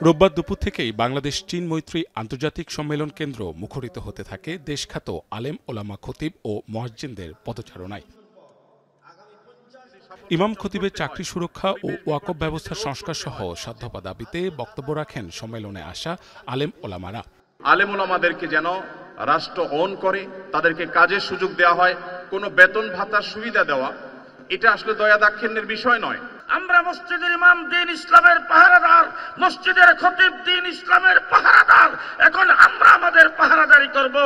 রোববার দুপুর থেকেই বাংলাদেশ চীন মৈত্রী আন্তর্জাতিক সম্মেলন কেন্দ্র মুখরিত হতে থাকে দেশখ্যাত আলেম ওলামা খতিব ও মুয়াজ্জিনদের পদচারণায়। ইমাম খতিবের চাকরি সুরক্ষা ও ওয়াকফ ব্যবস্থার সংস্কার সহ সাধ্যপা দাবিতে বক্তব্য রাখেন সম্মেলনে আসা আলেম ওলামারা। আলেম ওলামাদেরকে যেন রাষ্ট্র অন করে, তাদেরকে কাজের সুযোগ দেওয়া হয়, কোনো বেতন ভাতার সুবিধা দেওয়া, এটা আসলে দয়া দাক্ষিণ্যের বিষয় নয়। আমরা মসজিদের ইমাম দ্বীন ইসলামের পাহারাদার, মসজিদের খতিব দ্বীন ইসলামের পাহারাদার, এখন আমরা আমাদের পাহারাদারি করব।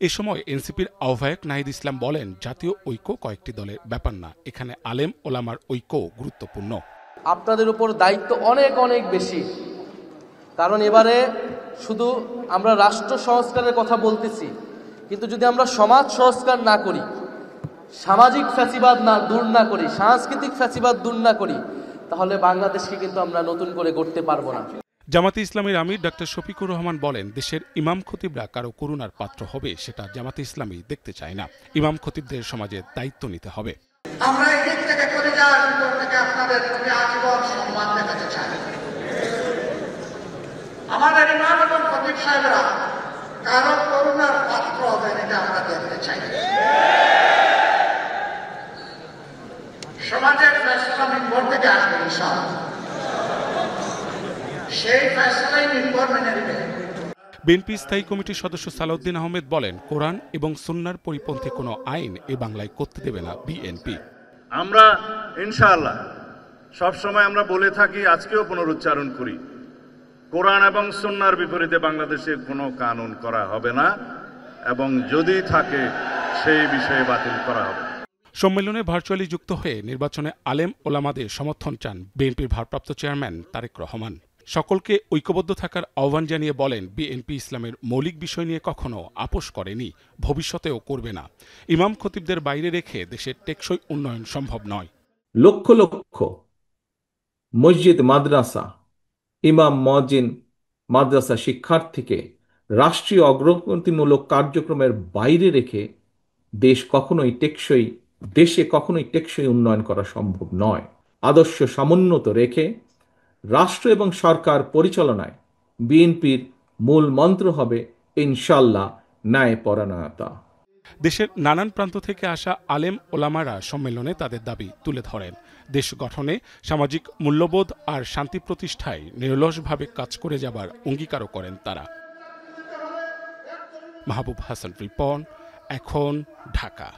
এ সময় এনসিপির আহ্বায়ক নাহিদ ইসলাম বলেন, জাতীয় ঐক্য কয়েকটি দলের ব্যাপার না, এখানে আলেম ওলামার ঐক্য গুরুত্বপূর্ণ। আপনাদের উপর দায়িত্ব অনেক অনেক বেশি, কারণ এবারে শুধু আমরা রাষ্ট্র সংস্কারের কথা বলতেছি, কিন্তু যদি আমরা সমাজ সংস্কার না করি, সামাজিক ফ্যাসিবাদ দূর না করি, সাংস্কৃতিক ফ্যাসিবাদ দূর না করি, তাহলে বাংলাদেশকে কিন্তু আমরা নতুন করে গড়তে পারবো না। জামাতে ইসলামীর আমির ডক্টর শফিকুর রহমান বলেন, দেশের ইমাম খতিবরা কারো করুণার পাত্র হবে সেটা জামাতে ইসলামী দেখতে চায় না। ইমাম খতিবদের সমাজে দায়িত্ব নিতে হবে। আমরা এই দিক থেকে করে যাওয়ার ভিতর থেকে আপনাদের প্রতি আজীবন সম্মান দেখাতে চাই। আমাদের ইমাম এবং খতিব সাহেবরা কারো করুণার পাত্র হবেন এটা আমরা দেখতে চাই। সমাজের ফেসলা মিম্বর থেকে আসবে ইনশাআল্লাহ, সেই ফেসলাই মিম্বর মেনে নেবে। বিএনপি স্থায়ী কমিটির সদস্য সালাউদ্দিন আহমেদ বলেন, কোরআন এবং সুন্নাহর পরিপন্থী কোনো আইন এ বাংলায় করতে দেবে না বিএনপি। আমরা ইনশাআল্লাহ সবসময় আমরা বলে থাকি, আজকেও পুনরুচ্চারণ করি, কোরআন এবং সুন্নাহর বিপরীতে বাংলাদেশে কোনো কানুন করা হবে না, এবং যদি থাকে সেই বিষয়ে বাতিল করা হবে। সম্মেলনে ভার্চুয়ালি যুক্ত হয়ে নির্বাচনে আলেম ওলামাদের সমর্থন চান বিএনপির ভারপ্রাপ্ত চেয়ারম্যান তারেক রহমান। সকলকে ঐক্যবদ্ধ থাকার আহ্বান জানিয়ে বলেন, বিএনপি ইসলামের মৌলিক বিষয় নিয়ে কখনো আপোষ করেনি, ভবিষ্যতেও করবে না। ইমাম খতিবদের বাইরে রেখে দেশের টেকসই উন্নয়ন সম্ভব নয়। লক্ষ লক্ষ মসজিদ, মাদ্রাসা, ইমাম, মুয়াজ্জিন, মাদ্রাসা শিক্ষার্থীকে রাষ্ট্রীয় অগ্রগতিমূলক কার্যক্রমের বাইরে রেখে দেশে কখনোই টেকসই উন্নয়ন করা সম্ভব নয়। আদর্শ সমুন্নত রেখে রাষ্ট্র এবং সরকার পরিচালনায় বিএনপির মূল মন্ত্র হবে ইনশাআল্লাহ ন্যায়পরায়ণতা। দেশের নানান প্রান্ত থেকে আসা আলেম ওলামারা সম্মেলনে তাদের দাবি তুলে ধরেন। দেশ গঠনে, সামাজিক মূল্যবোধ আর শান্তি প্রতিষ্ঠায় নিরলসভাবে কাজ করে যাবার অঙ্গীকারও করেন তারা। মাহবুব হাসান রিপন, এখন, ঢাকা।